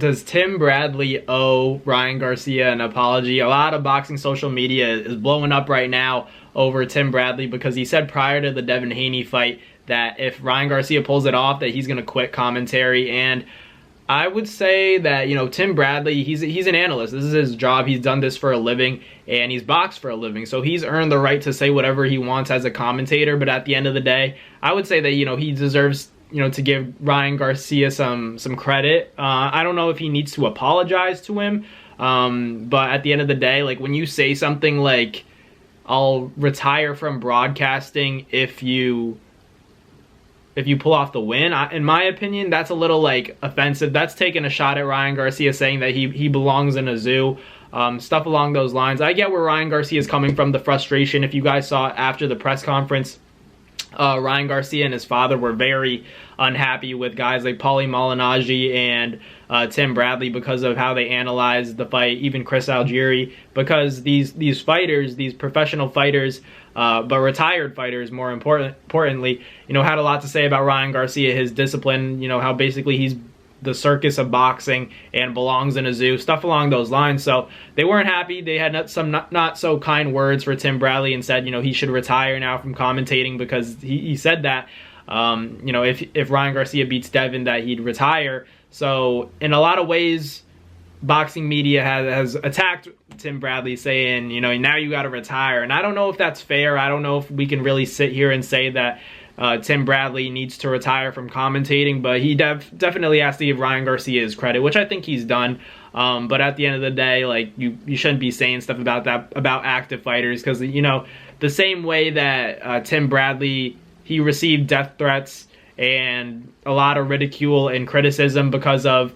Does Tim Bradley owe Ryan Garcia an apology? A lot of boxing social media is blowing up right now over Tim Bradley because he said prior to the Devin Haney fight that if Ryan Garcia pulls it off, that he's going to quit commentary. And I would say that, Tim Bradley, he's an analyst. This is his job. He's done this for a living, and he's boxed for a living. So he's earned the right to say whatever he wants as a commentator. But at the end of the day, I would say that, he deserves, to give Ryan Garcia some credit. I don't know if he needs to apologize to him. But at the end of the day, like, when you say something like, I'll retire from broadcasting if you pull off the win, in my opinion, that's a little, like, offensive. That's taking a shot at Ryan Garcia, saying that he belongs in a zoo, stuff along those lines. I get where Ryan Garcia is coming from, the frustration. If you guys saw after the press conference, Ryan Garcia and his father were very unhappy with guys like Paulie Malignaggi and Tim Bradley because of how they analyzed the fight, even Chris Algieri, because these fighters, these professional fighters, but retired fighters more importantly, had a lot to say about Ryan Garcia, his discipline, how basically he's the circus of boxing and belongs in a zoo, stuff along those lines. So they weren't happy. They had some not so kind words for Tim Bradley and said, he should retire now from commentating because he said that, if Ryan Garcia beats Devin, that he'd retire. So in a lot of ways, boxing media has attacked Tim Bradley, saying, now you got to retire. And I don't know if that's fair. I don't know if we can really sit here and say that Tim Bradley needs to retire from commentating, but he definitely has to give Ryan Garcia his credit, which I think he's done. But at the end of the day, like, you shouldn't be saying stuff about active fighters, because, the same way that Tim Bradley, he received death threats and a lot of ridicule and criticism because of,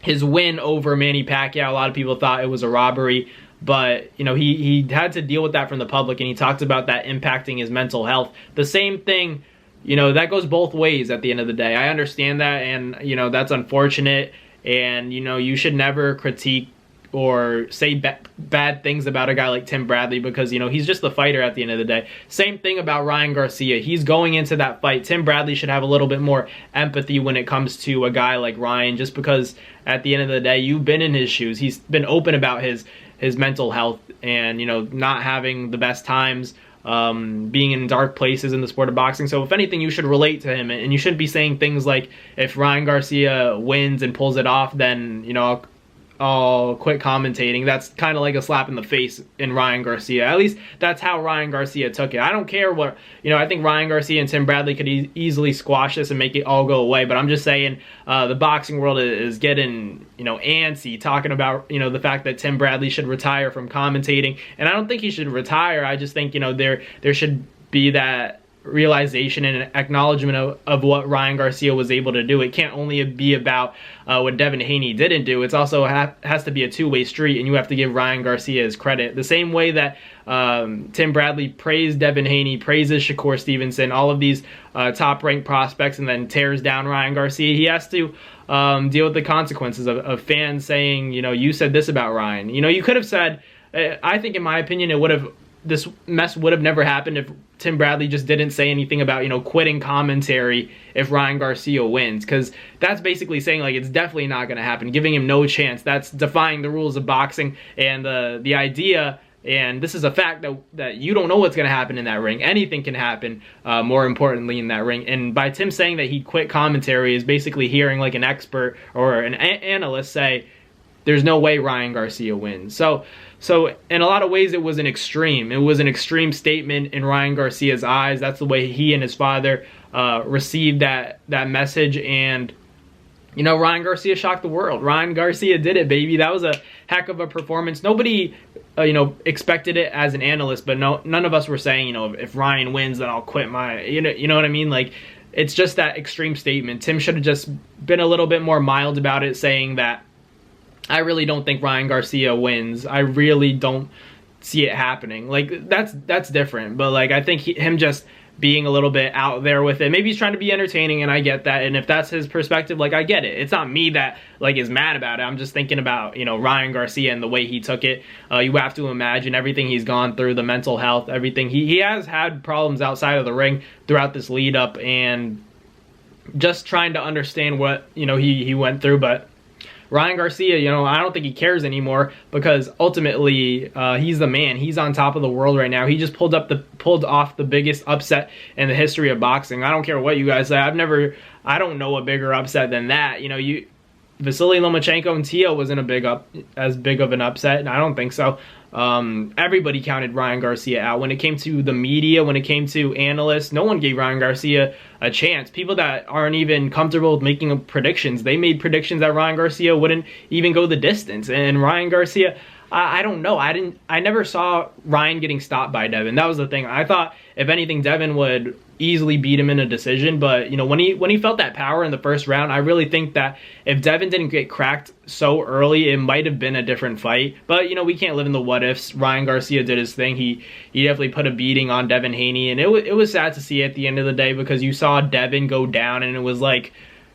his win over Manny Pacquiao. A lot of people thought it was a robbery. But, he had to deal with that from the public, and he talked about that impacting his mental health. The same thing, that goes both ways at the end of the day. I understand that, and, that's unfortunate. And, you should never critique or say bad things about a guy like Tim Bradley because, he's just the fighter at the end of the day. Same thing about Ryan Garcia. He's going into that fight. Tim Bradley should have a little bit more empathy when it comes to a guy like Ryan, just because at the end of the day, you've been in his shoes. He's been open about his mental health and, not having the best times, being in dark places in the sport of boxing. So if anything, you should relate to him, and you shouldn't be saying things like, if Ryan Garcia wins and pulls it off, then, I'll quit commentating. That's kind of like a slap in the face in Ryan Garcia. At least that's how Ryan Garcia took it. I don't care what, I think Ryan Garcia and Tim Bradley could easily squash this and make it all go away. But I'm just saying the boxing world is getting, antsy, talking about, the fact that Tim Bradley should retire from commentating. And I don't think he should retire. I just think, there should be that realization and acknowledgement of what Ryan Garcia was able to do. It can't only be about what Devin Haney didn't do. It's also has to be a two-way street, and you have to give Ryan Garcia his credit. The same way that Tim Bradley praised Devin Haney, praises Shakur Stevenson, all of these top-ranked prospects, and then tears down Ryan Garcia, he has to deal with the consequences of fans saying, you said this about Ryan. You could have said, I think in my opinion, this mess would have never happened if Tim Bradley just didn't say anything about, quitting commentary if Ryan Garcia wins. Because that's basically saying, like, it's definitely not going to happen, giving him no chance. That's defying the rules of boxing and the idea, and this is a fact, that you don't know what's going to happen in that ring. Anything can happen, more importantly, in that ring. And by Tim saying that he'd quit commentary is basically hearing, like, an expert or an analyst say, there's no way Ryan Garcia wins. So in a lot of ways, it was an extreme. It was an extreme statement in Ryan Garcia's eyes. That's the way he and his father received that message. And, Ryan Garcia shocked the world. Ryan Garcia did it, baby. That was a heck of a performance. Nobody, expected it as an analyst, but none of us were saying, if Ryan wins, then I'll quit my, you know what I mean? Like, it's just that extreme statement. Tim should have just been a little bit more mild about it, saying that, I really don't think Ryan Garcia wins. I really don't see it happening. Like, that's different. But, like, I think him just being a little bit out there with it. Maybe he's trying to be entertaining, and I get that. And if that's his perspective, like, I get it. It's not me that, like, is mad about it. I'm just thinking about, Ryan Garcia and the way he took it. You have to imagine everything he's gone through, the mental health, everything. He has had problems outside of the ring throughout this lead up, and just trying to understand what, he went through. But Ryan Garcia, I don't think he cares anymore, because ultimately he's the man. He's on top of the world right now. He just pulled off the biggest upset in the history of boxing. I don't care what you guys say. I don't know a bigger upset than that. Vasily Lomachenko and Tio wasn't as big of an upset, and I don't think so. Everybody counted Ryan Garcia out. When it came to the media, when it came to analysts, no one gave Ryan Garcia a chance. People that aren't even comfortable with making predictions, they made predictions that Ryan Garcia wouldn't even go the distance. And Ryan Garcia, I don't know. I never saw Ryan getting stopped by Devin. That was the thing. I thought, if anything, Devin would easily beat him in a decision. But when he felt that power in the first round, I really think that if Devin didn't get cracked so early, it might have been a different fight. But we can't live in the what ifs. Ryan Garcia did his thing. He definitely put a beating on Devin Haney, and it was sad to see at the end of the day, because you saw Devin go down, and it was like,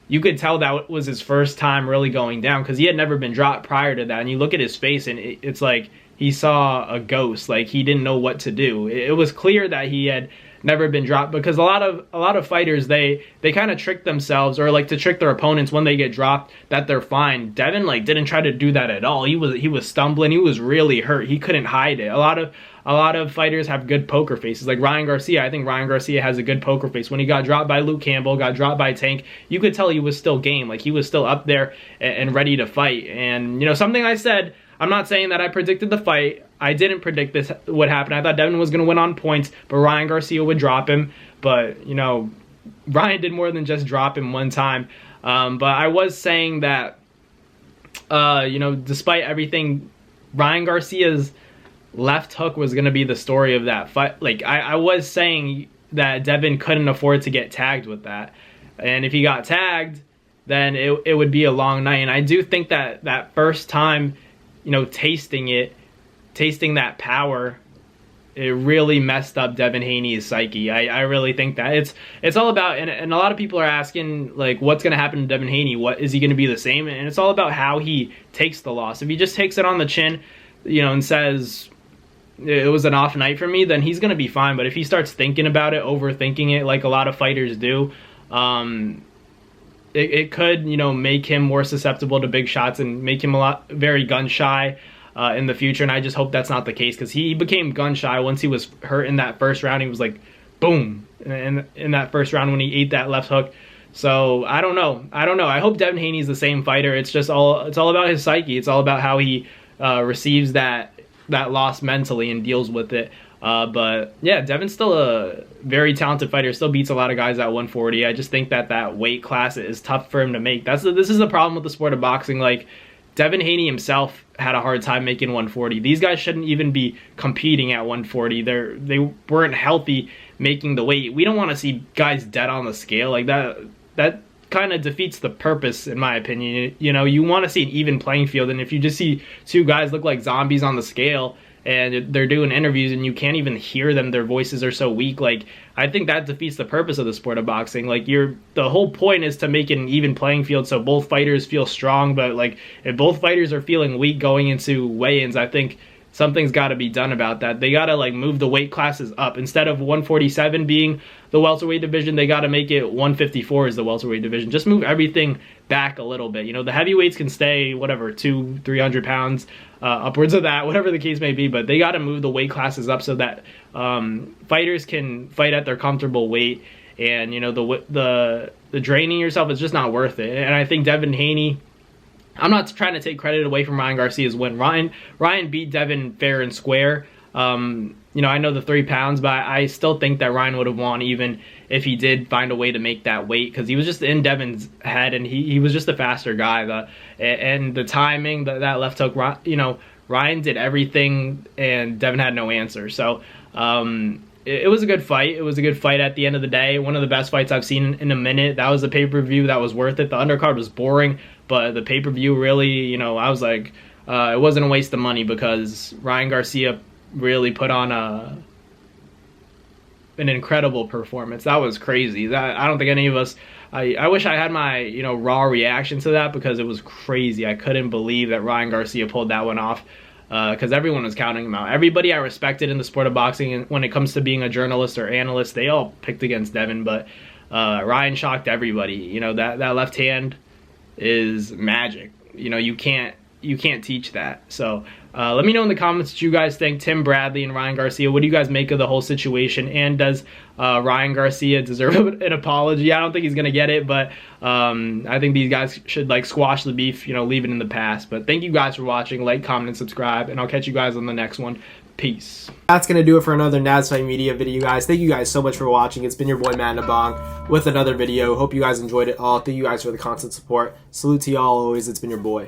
you could tell that was his first time really going down, because he had never been dropped prior to that. And you look at his face, and it's like he saw a ghost. Like, he didn't know what to do. It was clear that he had never been dropped, because a lot of fighters, they kind of trick themselves, or like to trick their opponents when they get dropped, that they're fine. Devin didn't try to do that at all. He was stumbling. He was really hurt. He couldn't hide it. A lot of fighters have good poker faces. Like Ryan Garcia, I think Ryan Garcia has a good poker face. When he got dropped by Luke Campbell, got dropped by Tank, you could tell he was still game. Like, he was still up there and ready to fight. And something I said, I'm not saying that I predicted the fight. I didn't predict this would happen. I thought Devin was going to win on points, but Ryan Garcia would drop him. But, Ryan did more than just drop him one time. But I was saying that, despite everything, Ryan Garcia's left hook was going to be the story of that fight. Like, I was saying that Devin couldn't afford to get tagged with that. And if he got tagged, then it would be a long night. And I do think that first time, tasting that power, it really messed up Devin Haney's psyche. I really think that it's all about, and a lot of people are asking, like, what's going to happen to Devin Haney? What is he going to be the same? And it's all about how he takes the loss. If he just takes it on the chin, and says it was an off night for me, then he's going to be fine. But if he starts thinking about it, overthinking it, like a lot of fighters do, it could, make him more susceptible to big shots and make him very gun shy in the future. And I just hope that's not the case, because he became gun shy once he was hurt in that first round. He was like, boom, in that first round when he ate that left hook. So I don't know. I hope Devin Haney's the same fighter. It's all about his psyche. It's all about how he receives that loss mentally and deals with it. But yeah, Devin's still a very talented fighter. Still beats a lot of guys at 140. I just think that weight class is tough for him to make. This is the problem with the sport of boxing. Like, Devin Haney himself had a hard time making 140. These guys shouldn't even be competing at 140. They weren't healthy making the weight. We don't want to see guys dead on the scale like that. That kind of defeats the purpose, in my opinion. You want to see an even playing field, and if you just see two guys look like zombies on the scale and they're doing interviews and you can't even hear them, their voices are so weak, like, I think that defeats the purpose of the sport of boxing. Like, the whole point is to make an even playing field so both fighters feel strong. But like, if both fighters are feeling weak going into weigh-ins, I think something's got to be done about that. They got to move the weight classes up. Instead of 147 being the welterweight division, they got to make it 154 is the welterweight division. Just move everything back a little bit. The heavyweights can stay, whatever, 200-300 pounds, upwards of that, whatever the case may be. But they got to move the weight classes up so that fighters can fight at their comfortable weight. And, the draining yourself is just not worth it. And I think Devin Haney, I'm not trying to take credit away from Ryan Garcia's win. Ryan beat Devin fair and square. I know the 3 pounds, but I still think that Ryan would have won even if he did find a way to make that weight, because he was just in Devin's head, and he was just a faster guy. And the timing, that left hook, Ryan did everything, and Devin had no answer. So it was a good fight. It was a good fight at the end of the day. One of the best fights I've seen in a minute. That was the pay-per-view that was worth it. The undercard was boring, but the pay-per-view really, I was like, it wasn't a waste of money, because Ryan Garcia really put on an incredible performance. That was crazy. I don't think any of us, I wish I had my raw reaction to that, because it was crazy. I couldn't believe that Ryan Garcia pulled that one off, because everyone was counting him out. Everybody I respected in the sport of boxing, and when it comes to being a journalist or analyst, they all picked against Devin. But Ryan shocked everybody. You know, that left hand is magic. You know, you can't teach that. So let me know in the comments what you guys think. Tim Bradley and Ryan Garcia, what do you guys make of the whole situation? And does Ryan Garcia deserve an apology? I don't think he's gonna get it, but I think these guys should like squash the beef, you know, leave it in the past. But thank you guys for watching. Like, comment, and subscribe, and I'll catch you guys on the next one. Peace. That's going to do it for another Naz Fight Media video, guys. Thank you guys so much for watching. It's been your boy, Matt Nabong, with another video. Hope you guys enjoyed it all. Thank you guys for the constant support. Salute to y'all always. It's been your boy.